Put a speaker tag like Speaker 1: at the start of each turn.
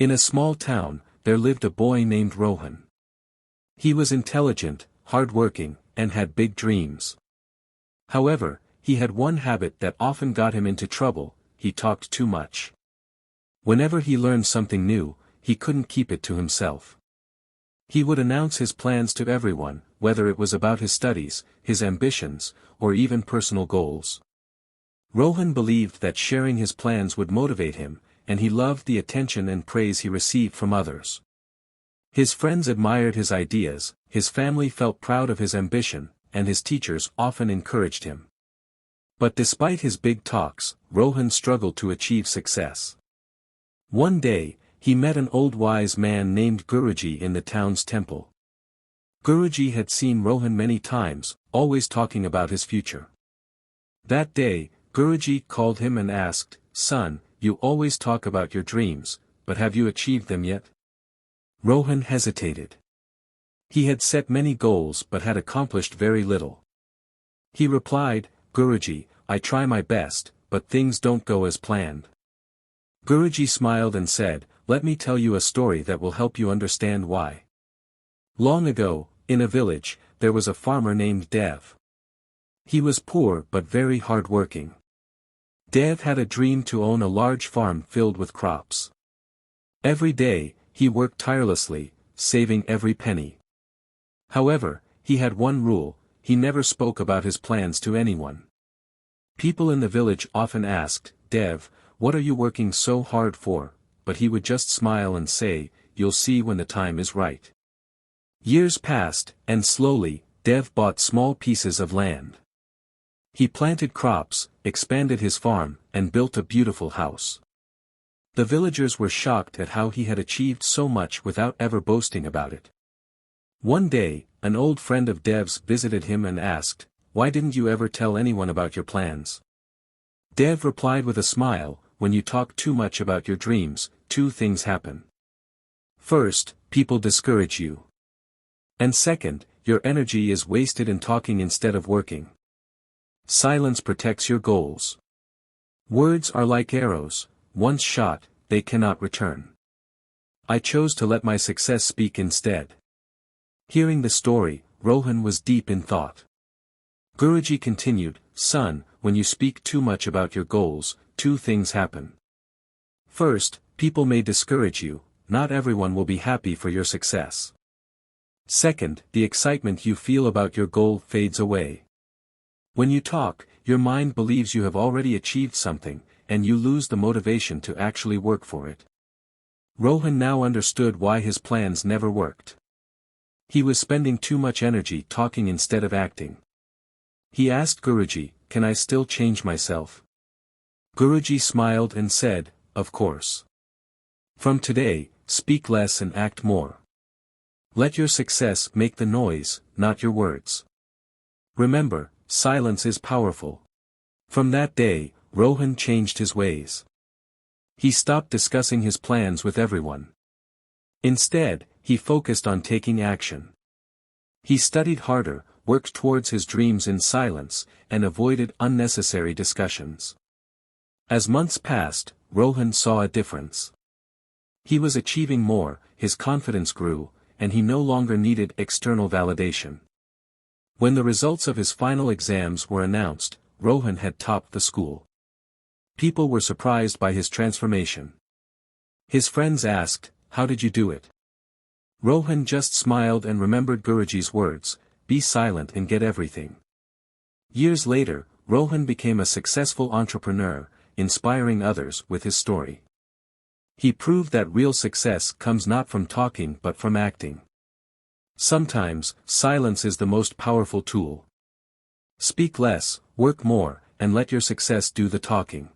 Speaker 1: In a small town, there lived a boy named Rohan. He was intelligent, hard-working, and had big dreams. However, he had one habit that often got him into trouble: he talked too much. Whenever he learned something new, he couldn't keep it to himself. He would announce his plans to everyone, whether it was about his studies, his ambitions, or even personal goals. Rohan believed that sharing his plans would motivate him, and he loved the attention and praise he received from others. His friends admired his ideas, his family felt proud of his ambition, and his teachers often encouraged him. But despite his big talks, Rohan struggled to achieve success. One day, he met an old wise man named Guruji in the town's temple. Guruji had seen Rohan many times, always talking about his future. That day, Guruji called him and asked, "Son, you always talk about your dreams, but have you achieved them yet?" Rohan hesitated. He had set many goals but had accomplished very little. He replied, "Guruji, I try my best, but things don't go as planned." Guruji smiled and said, "Let me tell you a story that will help you understand why." Long ago, in a village, there was a farmer named Dev. He was poor but very hard-working. Dev had a dream to own a large farm filled with crops. Every day, he worked tirelessly, saving every penny. However, he had one rule: he never spoke about his plans to anyone. People in the village often asked, "Dev, what are you working so hard for?" But he would just smile and say, "You'll see when the time is right." Years passed, and slowly, Dev bought small pieces of land. He planted crops, expanded his farm, and built a beautiful house. The villagers were shocked at how he had achieved so much without ever boasting about it. One day, an old friend of Dev's visited him and asked, "Why didn't you ever tell anyone about your plans?" Dev replied with a smile, "When you talk too much about your dreams, two things happen. First, people discourage you. And second, your energy is wasted in talking instead of working. Silence protects your goals. Words are like arrows: once shot, they cannot return. I chose to let my success speak instead." Hearing the story, Rohan was deep in thought. Guruji continued, "Son, when you speak too much about your goals, two things happen. First, people may discourage you; not everyone will be happy for your success. Second, the excitement you feel about your goal fades away. When you talk, your mind believes you have already achieved something, and you lose the motivation to actually work for it." Rohan now understood why his plans never worked. He was spending too much energy talking instead of acting. He asked Guruji, "Can I still change myself?" Guruji smiled and said, "Of course. From today, speak less and act more. Let your success make the noise, not your words. Remember, silence is powerful." From that day, Rohan changed his ways. He stopped discussing his plans with everyone. Instead, he focused on taking action. He studied harder, worked towards his dreams in silence, and avoided unnecessary discussions. As months passed, Rohan saw a difference. He was achieving more, his confidence grew, and he no longer needed external validation. When the results of his final exams were announced, Rohan had topped the school. People were surprised by his transformation. His friends asked, "How did you do it?" Rohan just smiled and remembered Guruji's words, "Be silent and get everything." Years later, Rohan became a successful entrepreneur, inspiring others with his story. He proved that real success comes not from talking but from acting. Sometimes, silence is the most powerful tool. Speak less, work more, and let your success do the talking.